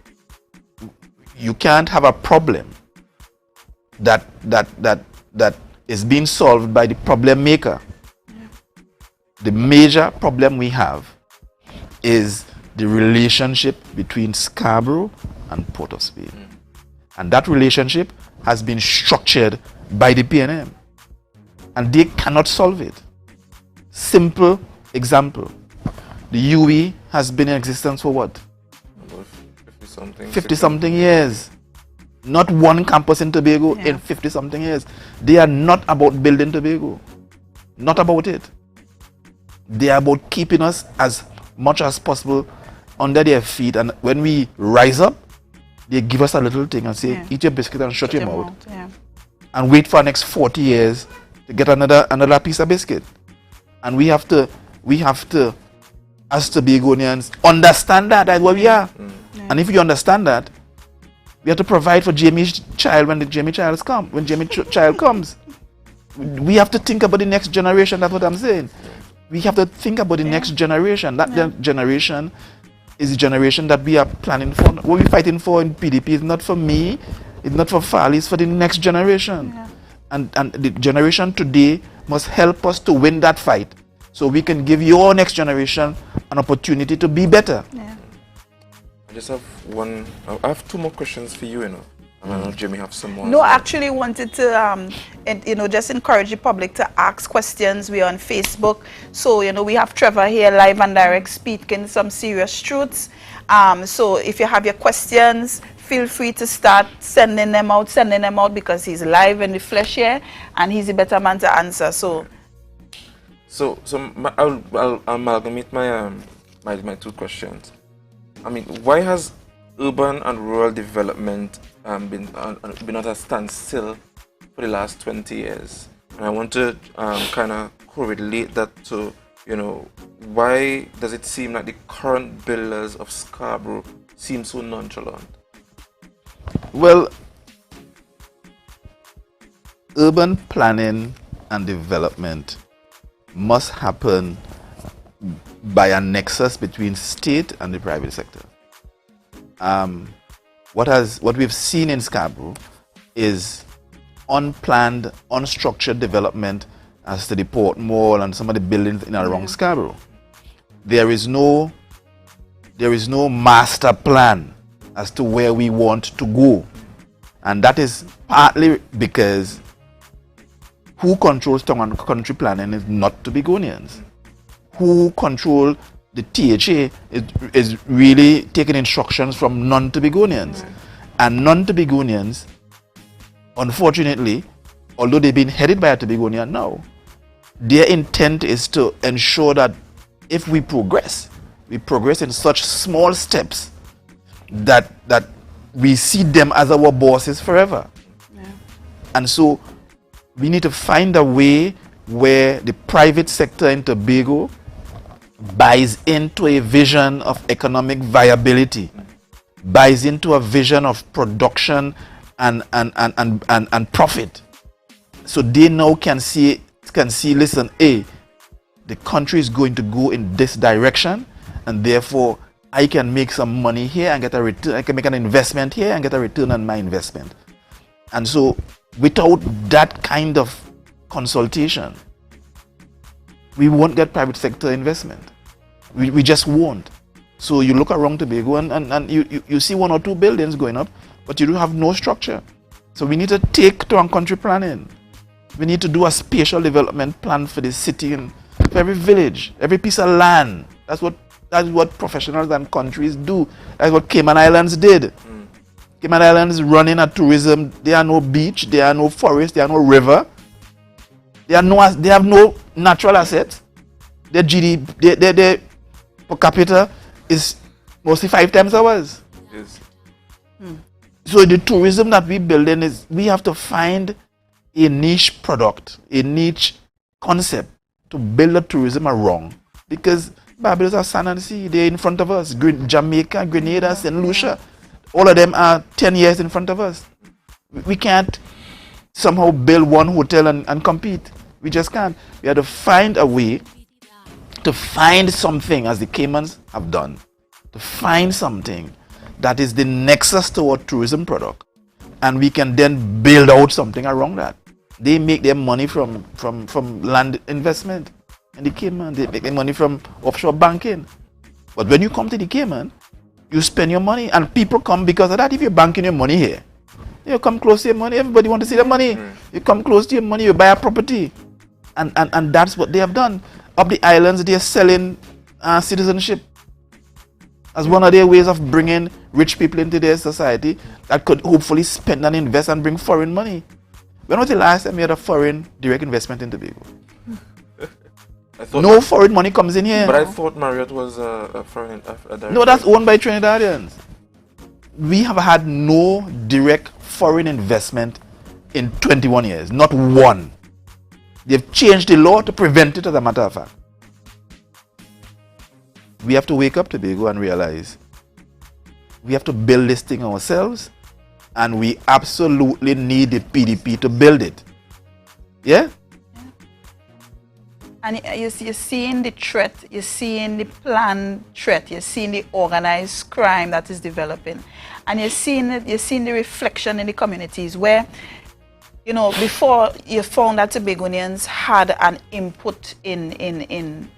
G: You can't have a problem that is being solved by the problem maker. the major problem we have is the relationship between Scarborough and Port of Spain. And that relationship has been structured by the PNM. And they cannot solve it. Simple example. The UE has been in existence for what?
E: About 50-something.
G: 50-something years. Not one campus in Tobago in 50-something years. They are not about building Tobago. Not about it. They are about keeping us as much as possible under their feet. And when we rise up, they give us a little thing and say, eat your biscuit and shut your mouth. And wait for the next 40 years to get another piece of biscuit. And we have to, as Tobagonians, understand that. That's what we are. And if you understand that, we have to provide for Jamie's child when Jamie child comes. We have to think about the next generation. That's what I'm saying. We have to think about the next generation. That generation is the generation that we are planning for. What we're fighting for in PDP is not for me, it's not for Fali, it's for the next generation. And the generation today must help us to win that fight, so we can give your next generation an opportunity to be better.
E: I just have I have two more questions for you, And I know Jimmy have some more.
F: No, I actually wanted to, just encourage the public to ask questions. We're on Facebook. So, we have Trevor here live and direct speaking some serious truths. So if you have your questions, feel free to start sending them out because he's live in the flesh here and he's a better man to answer. So
E: I'll amalgamate my two questions. I mean, why has urban and rural development been at a standstill for the last 20 years? And I want to kind of correlate that to, why does it seem like the current builders of Scarborough seem so nonchalant?
G: Well, urban planning and development must happen by a nexus between state and the private sector. What we've seen in Scarborough is unplanned, unstructured development as to the Port Mall and some of the buildings in and around Scarborough. There is no master plan as to where we want to go. And that is partly because who controls town and country planning is not Tobagonians. Who control the THA is really taking instructions from non-Tobagonians. And non-Tobagonians, unfortunately, although they've been headed by a Tobagonian now, their intent is to ensure that if we progress in such small steps that we see them as our bosses forever. And so we need to find a way where the private sector in Tobago buys into a vision of economic viability, buys into a vision of production and profit. So they now can see, listen, the country is going to go in this direction, and therefore I can make some money here and get a return. I can make an investment here and get a return on my investment. And so without that kind of consultation, we won't get private sector investment. We just won't. So you look around Tobago and you see one or two buildings going up, but you do have no structure. So we need to take town country planning. We need to do a spatial development plan for the city and for every village, every piece of land. That's what professionals and countries do. That's what Cayman Islands did. Cayman Islands running a tourism. There are no beach, there are no forest, there are no river. They have no natural assets. Their GDP, their per capita is mostly 5 times ours.
E: Yes.
G: So the tourism that we build in is, we have to find a niche product, a niche concept to build a tourism around. Because Barbados are sand and sea, they're in front of us. Jamaica, Grenada, St. Lucia, all of them are 10 years in front of us. We can't somehow build one hotel and compete. We just can't. We have to find a way to find something, as the Caymans have done, to find something that is the nexus to our tourism product, and we can then build out something around that. They make their money from land investment. in the Cayman. They make their money from offshore banking. But when you come to the Cayman, you spend your money, and people come because of that. If you're banking your money here, you come close to your money. Everybody want to see the money. You come close to your money, you buy a property. And that's what they have done. Up the islands, they're selling citizenship as one of their ways of bringing rich people into their society that could hopefully spend and invest and bring foreign money. When was the last time you had a foreign direct investment in Tobago? No foreign money comes in here.
E: But I thought Marriott was a foreign.
G: No, that's owned by Trinidadians. We have had no direct foreign investment in 21 years. Not one. They've changed the law to prevent it, as a matter of fact. We have to wake up, Tobago, and realize we have to build this thing ourselves, and we absolutely need the PDP to build it. Yeah?
F: And you're seeing the threat, you're seeing the planned threat, you're seeing the organized crime that is developing. And you're seeing the reflection in the communities where, you know, before you found that Tobagonians had an input in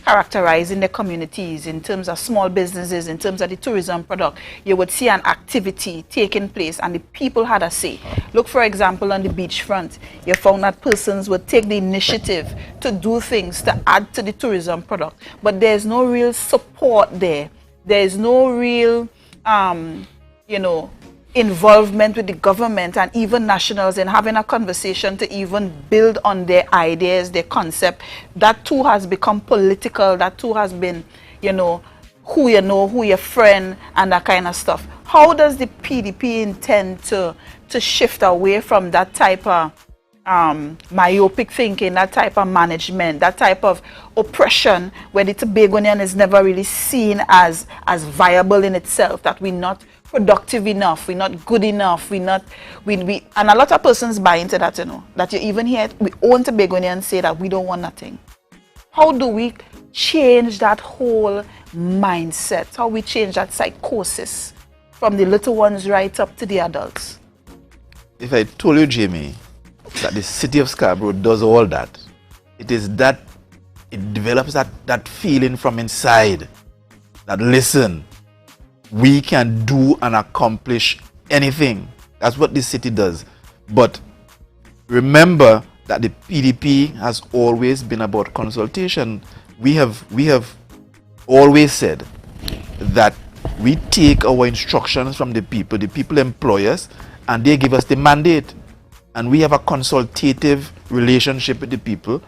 F: characterizing the communities in terms of small businesses, in terms of the tourism product, you would see an activity taking place and the people had a say. Look, for example, on the beachfront, you found that persons would take the initiative to do things to add to the tourism product, but there's no real support there. There's no real, you know, involvement with the government and even nationals in having a conversation to even build on their ideas, their concept. That too has become political. That too has been, you know who your friend, and that kind of stuff. How does the PDP intend to shift away from that type of myopic thinking, that type of management, that type of oppression where the Tobagonian is never really seen as viable in itself, that we're not productive enough, we're not good enough, and a lot of persons buy into that, you know, that you even hear we own Tobagonians say that we don't want nothing. How do we change that whole mindset? How we change that psychosis from the little ones right up to the adults?
G: If I told you, Jamie, that the city of Scarborough does all that, it is that it develops that feeling from inside that, listen, we can do and accomplish anything. That's what this city does. But remember that the PDP has always been about consultation. We have always said that we take our instructions from the people employ us, and they give us the mandate. And we have a consultative relationship with the people.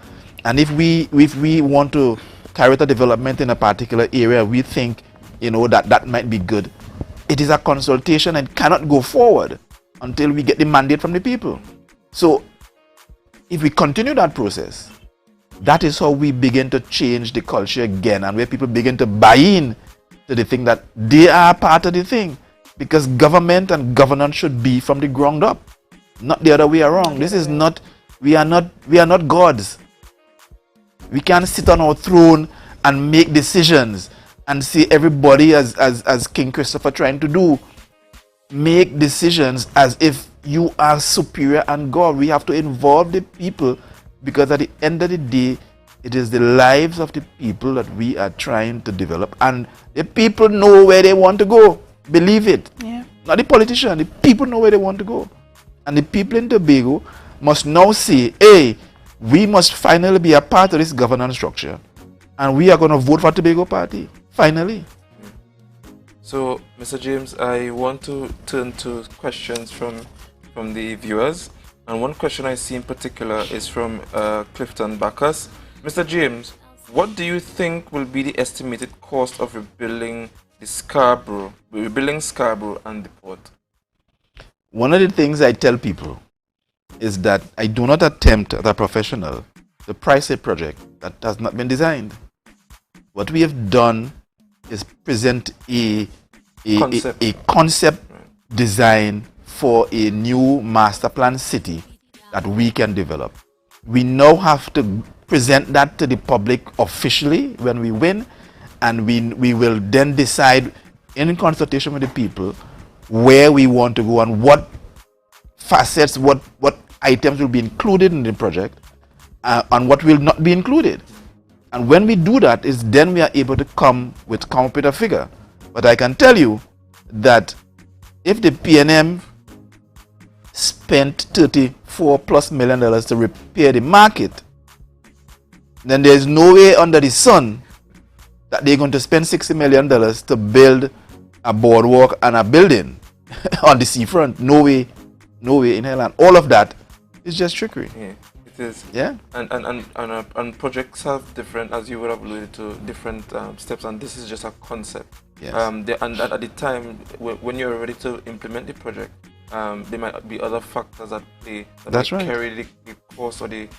G: And if we want to carry out a development in a particular area, we think, you know, that might be good, it is a consultation and cannot go forward until we get the mandate from the people. So if we continue that process, that is how we begin to change the culture again, and where people begin to buy in to the thing that they are part of the thing. Because government and governance should be from the ground up, not the other way around. This is not, we are not gods. We can't sit on our throne and make decisions and see everybody as King Christopher trying to do. Make decisions as if you are superior and God. We have to involve the people, because at the end of the day, it is the lives of the people that we are trying to develop. And the people know where they want to go. Believe it.
F: Yeah.
G: Not the politician. The people know where they want to go. And the people in Tobago must now say, hey, we must finally be a part of this governance structure. And we are going to vote for Tobago Party. Finally.
E: So, Mr. James, I want to turn to questions from the viewers. And one question I see in particular is from Clifton Bacchus. Mr. James, what do you think will be the estimated cost of rebuilding Scarborough and the port?
G: One of the things I tell people is that I do not attempt as a professional to price a project that has not been designed. What we have done is present a concept design for a new master plan city that we can develop. We now have to present that to the public officially when we win, and we will then decide in consultation with the people where we want to go and what facets, what items will be included in the project. and what will not be included. And when we do that, is then we are able to come with a figure. But I can tell you that if the PNM spent $34+ million to repair the market, then there's no way under the sun that they're going to spend $60 million to build a boardwalk and a building on the seafront. No way in hell. And all of that is just trickery.
E: Yeah, it is.
G: Yeah.
E: And projects have different, as you would have alluded to, different steps, and this is just a concept.
G: Yes.
E: And at the time when you're ready to implement the project, there might be other factors at play that
G: That's
E: might
G: right.
E: carry the cost, or the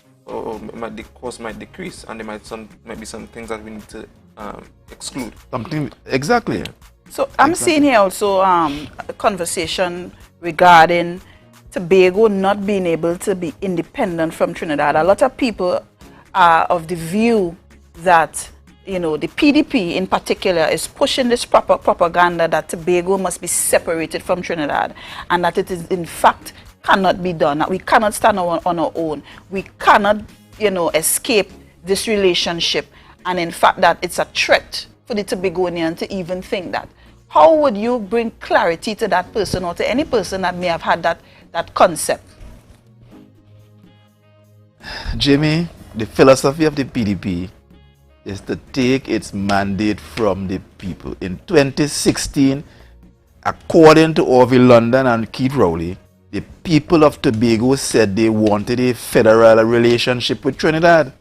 E: cost might decrease, and there might be some things that we need to exclude.
G: Something exactly.
F: So I'm seeing here also a conversation regarding Tobago not being able to be independent from Trinidad. A lot of people are of the view that, you know, the PDP in particular is pushing this propaganda that Tobago must be separated from Trinidad, and that it is in fact cannot be done, that we cannot stand on our own. We cannot, you know, escape this relationship, and in fact that it's a threat for the Tobagonian to even think that. How would you bring clarity to that person, or to any person that may have had that concept?
G: Jimmy, the philosophy of the PDP is to take its mandate from the people. In 2016, according to Orville London and Keith Rowley, the people of Tobago said they wanted a federal relationship with Trinidad.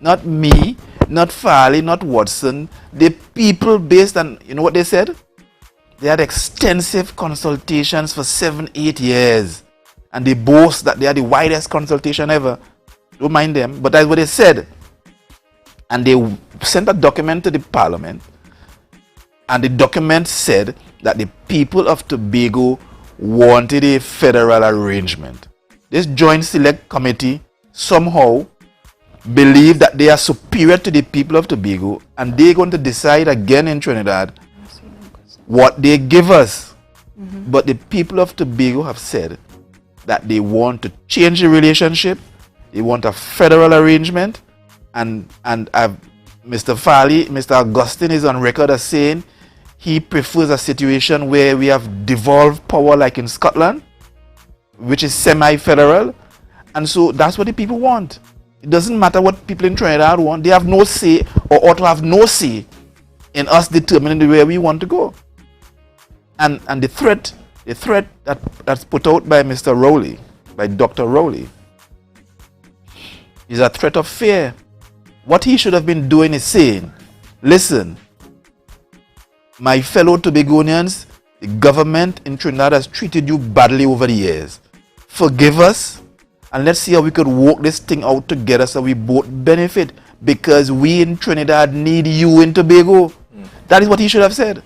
G: Not me, not Farley, not Watson. The people, based on, you know what they said? They had extensive consultations for 7-8 years. And they boast that they are the widest consultation ever. Don't mind them, but that's what they said. And they sent a document to the parliament, and the document said that the people of Tobago wanted a federal arrangement. This joint select committee somehow believe that they are superior to the people of Tobago, and they're going to decide again in Trinidad what they give us. But the people of Tobago have said that they want to change the relationship. They want a federal arrangement. And Mr. Farley, Mr. Augustine is on record as saying he prefers a situation where we have devolved power like in Scotland, which is semi-federal. And so that's what the people want. It doesn't matter what people in Trinidad want. They have no say, or ought to have no say, in us determining the way we want to go. And the threat that's put out by Mr. Rowley, by Dr. Rowley, is a threat of fear. What he should have been doing is saying, listen, my fellow Tobagonians, the government in Trinidad has treated you badly over the years. Forgive us, and let's see how we could work this thing out together so we both benefit, because we in Trinidad need you in Tobago. That is what he should have said.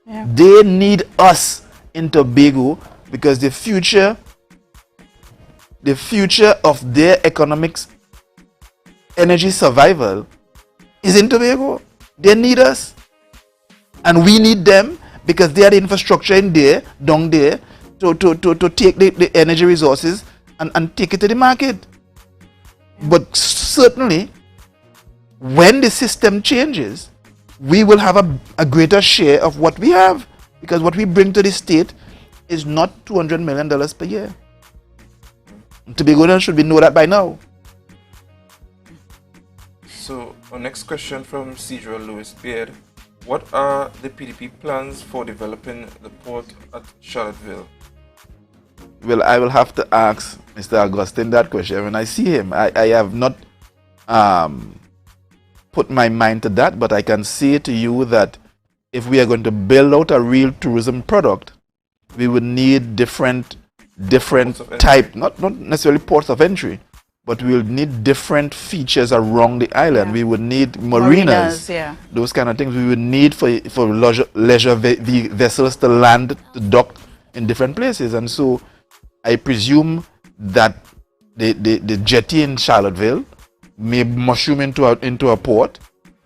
F: Yeah.
G: They need us in Tobago, because the future of their economics, energy survival is in Tobago. They need us, and we need them, because they are the infrastructure in there, down there, to take the energy resources and take it to the market. But certainly, when the system changes, we will have a greater share of what we have, because what we bring to the state is not $200 million per year. Tobagonians should know that by now.
E: So, our next question from Cedra Lewis Beard. What are the PDP plans for developing the port at Charlottesville?
G: Well, I will have to ask Mr. Augustine that question when I see him. I have not put my mind to that, but I can say to you that if we are going to build out a real tourism product, we would need different type, not necessarily ports of entry, but we will need different features around the island.
F: Yeah.
G: We would need marinas,
F: yeah.
G: those kind of things. We would need for leisure vessels to land, to dock in different places. And so I presume that the jetty in Charlottesville may mushroom into a port,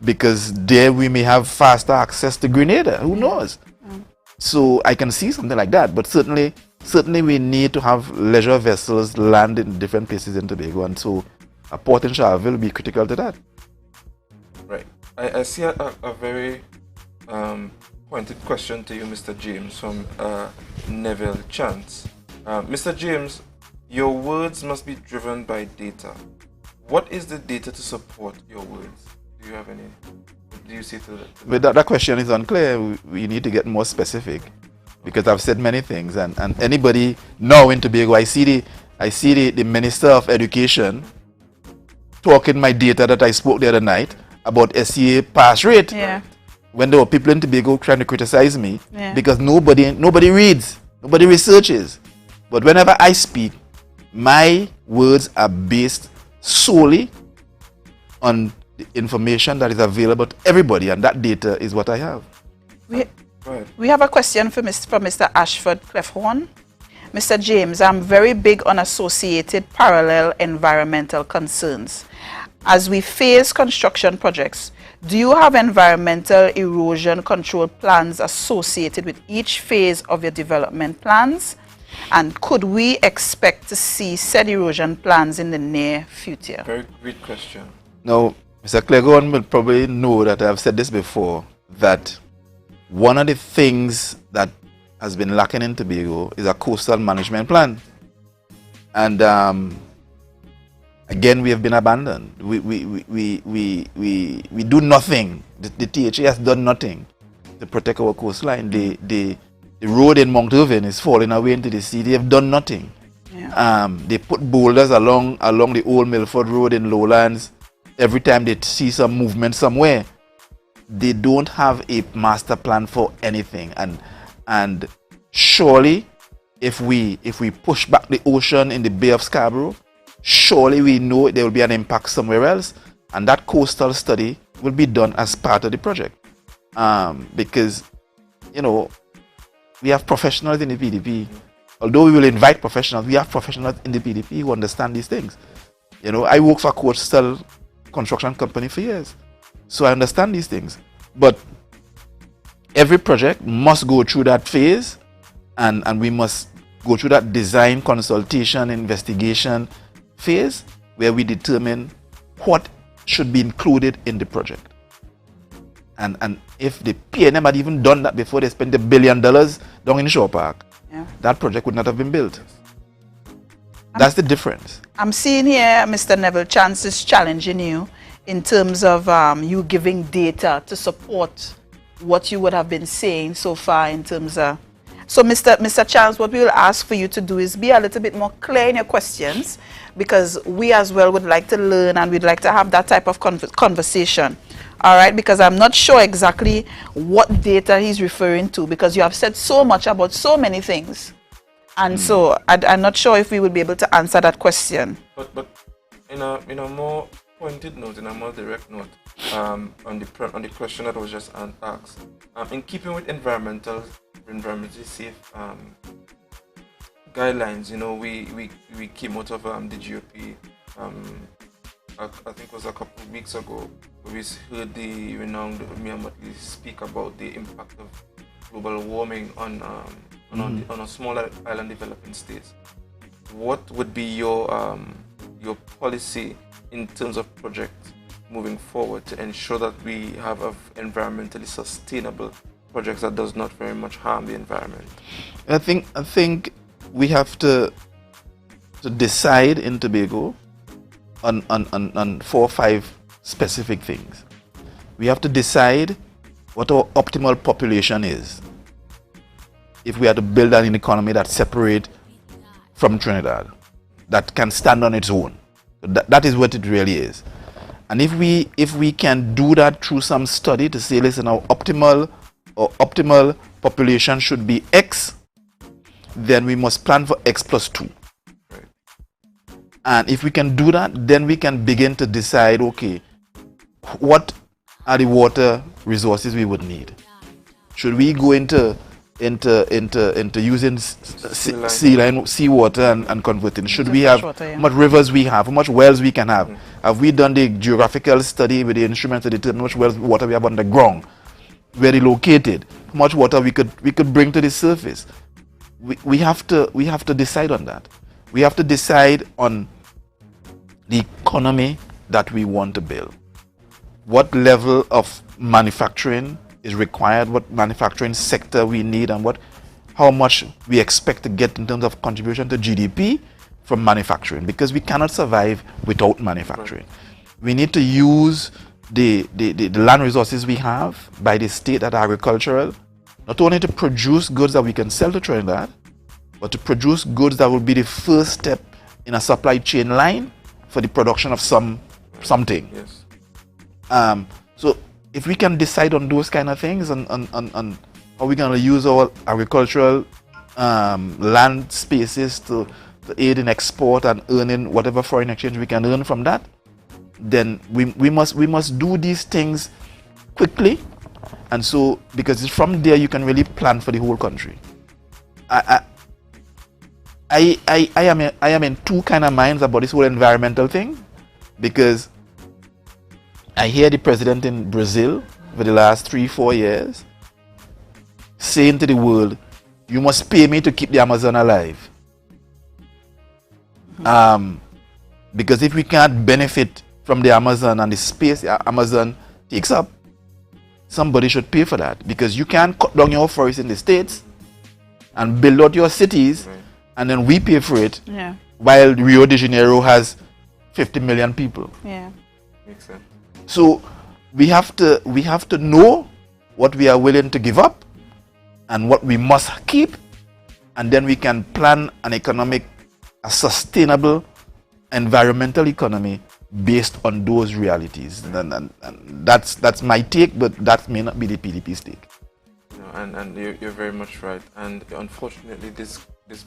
G: because there we may have faster access to Grenada. Who knows? So I can see something like that. But certainly we need to have leisure vessels land in different places in Tobago. And so a port in Charleville will be critical to that.
E: Right. I see a very pointed question to you, Mr. James, from Neville Chance. Mr. James, your words must be driven by data. What is the data to support your words? Do you have any? Do you see to that?
G: But that question is unclear. We need to get more specific, because I've said many things, and anybody now in Tobago, I see the Minister of Education talking my data that I spoke the other night about SCA pass rate.
F: Yeah.
G: When there were people in Tobago trying to criticize me because nobody reads, nobody researches. But whenever I speak, my words are based solely on the information that is available to everybody, and that data is what I have.
F: We have a question from Mr. Ashford Clefhorn. Mr. James, I'm very big on associated parallel environmental concerns. As we face construction projects, do you have environmental erosion control plans associated with each phase of your development plans? And could we expect to see said erosion plans in the near future?
E: Very great question.
G: Now, Mr. Cleghorn will probably know that I've said this before, that one of the things that has been lacking in Tobago is a coastal management plan. And again, we have been abandoned. We do nothing. The THA has done nothing to protect our coastline. The road in Mount Irving is falling away into the sea. They have done nothing.
F: Yeah.
G: They put boulders along the old Milford Road in Lowlands. Every time they see some movement somewhere, they don't have a master plan for anything. And surely, if we push back the ocean in the Bay of Scarborough, surely we know there will be an impact somewhere else, and that coastal study will be done as part of the project. Because, we have professionals in the PDP. Although we will invite professionals, we have professionals in the PDP who understand these things. I work for a coastal construction company for years, so I understand these things. But every project must go through that phase, and we must go through that design, consultation, investigation phase where we determine what should be included in the project. And if the PNM had even done that before they spent $1 billion down in Shore Park, that project would not have been built. That's the difference.
F: I'm seeing here Mr. Neville Chance is challenging you in terms of you giving data to support what you would have been saying so far in terms of... So Mr. Chance, what we will ask for you to do is be a little bit more clear in your questions, because we as well would like to learn, and we'd like to have that type of conversation. All right, because I'm not sure exactly what data he's referring to, because you have said so much about so many things. And so I'm not sure if we will be able to answer that question.
E: But in a more pointed note, in a more direct note, on the question that was just asked, in keeping with environmentally safe guidelines, we came out of the GOP. I think it was a couple of weeks ago, we heard the renowned Myanmar speak about the impact of global warming on a smaller island developing states. What would be your policy in terms of projects moving forward to ensure that we have environmentally sustainable projects that does not very much harm the environment?
G: I think we have to decide in Tobago on 4 or 5 specific things. We have to decide what our optimal population is if we are to build an economy that's separate from Trinidad, that can stand on its own. That is what it really is. And if we can do that through some study to say, listen, our optimal population should be X, then we must plan for X plus 2. And if we can do that, then we can begin to decide, okay, what are the water resources we would need? Should we go into using seawater and converting? Should we have how much rivers we have, how much wells we can have? Have we done the geographical study with the instruments to determine how much wells water we have underground? Where they're located? How much water we could bring to the surface? We have to decide on that. We have to decide on the economy that we want to build. What level of manufacturing is required, what manufacturing sector we need, and how much we expect to get in terms of contribution to GDP from manufacturing, because we cannot survive without manufacturing. We need to use the land resources we have by the state that are agricultural, not only to produce goods that we can sell to Trinidad, but to produce goods that will be the first step in a supply chain line for the production of something.
E: Yes.
G: So if we can decide on those kind of things and how we're going to use our agricultural land spaces to aid in export and earning whatever foreign exchange we can earn from that, then we must do these things quickly. And so, because from there you can really plan for the whole country. I am in two kind of minds about this whole environmental thing, because I hear the president in Brazil for the last 3-4 years saying to the world, you must pay me to keep the Amazon alive. Because if we can't benefit from the Amazon and the space the Amazon takes up, somebody should pay for that. Because you can't cut down your forest in the States and build out your cities, and then we pay for it, while Rio de Janeiro has 50 million people.
E: Makes sense.
G: So we have to know what we are willing to give up and what we must keep, and then we can plan a sustainable environmental economy based on those realities. And that's my take, but that may not be the PDP's take.
E: And you're very much right. And unfortunately, this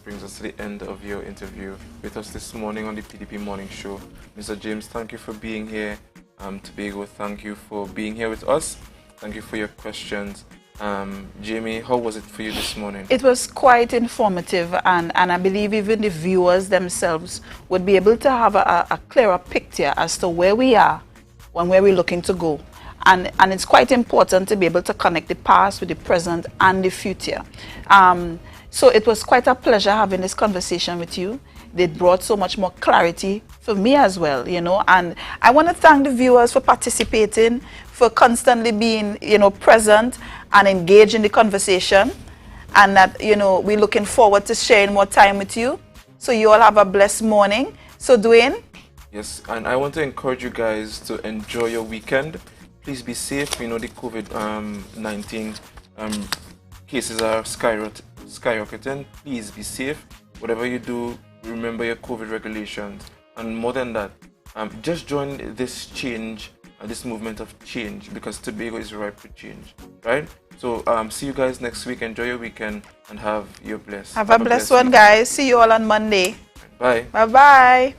E: brings us to the end of your interview with us this morning on the PDP Morning Show. Mr. James, thank you for being here. Tobago, thank you for being here with us. Thank you for your questions. Jamie, how was it for you this morning?
F: It was quite informative, and I believe even the viewers themselves would be able to have a clearer picture as to where we are and where we're looking to go. And it's quite important to be able to connect the past with the present and the future. So it was quite a pleasure having this conversation with you. They brought so much more clarity for me as well, and I want to thank the viewers for participating, for constantly being, present and engaged in the conversation, and that, we're looking forward to sharing more time with you. So you all have a blessed morning. So Dwayne?
E: Yes, and I want to encourage you guys to enjoy your weekend. Please be safe. The COVID-19 cases are skyrocketing. Please be safe. Whatever you do, remember your COVID regulations. And more than that, just join this change, this movement of change, because Tobago is ripe for change, right? So see you guys next week. Enjoy your weekend and have a blessed
F: one, guys. See you all on Monday.
E: Bye.
F: Bye-bye.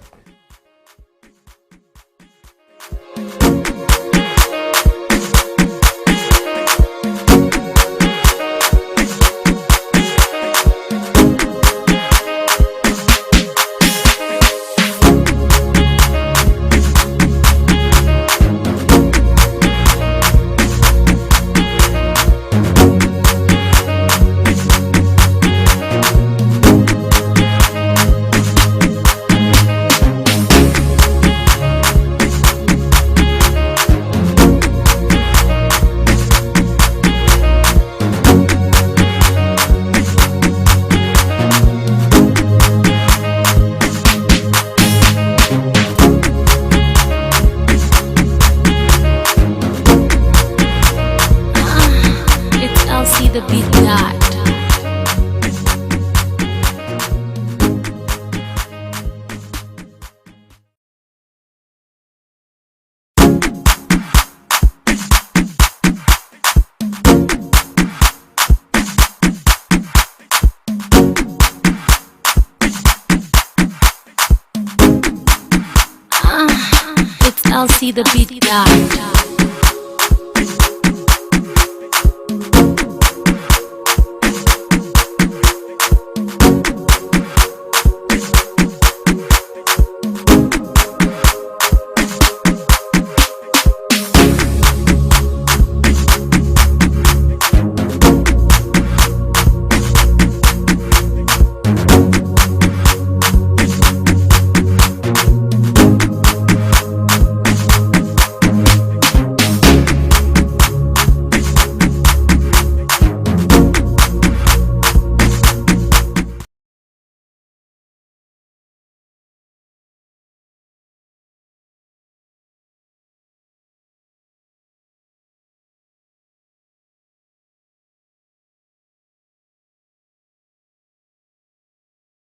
H: The beat God. It's LC the beat God.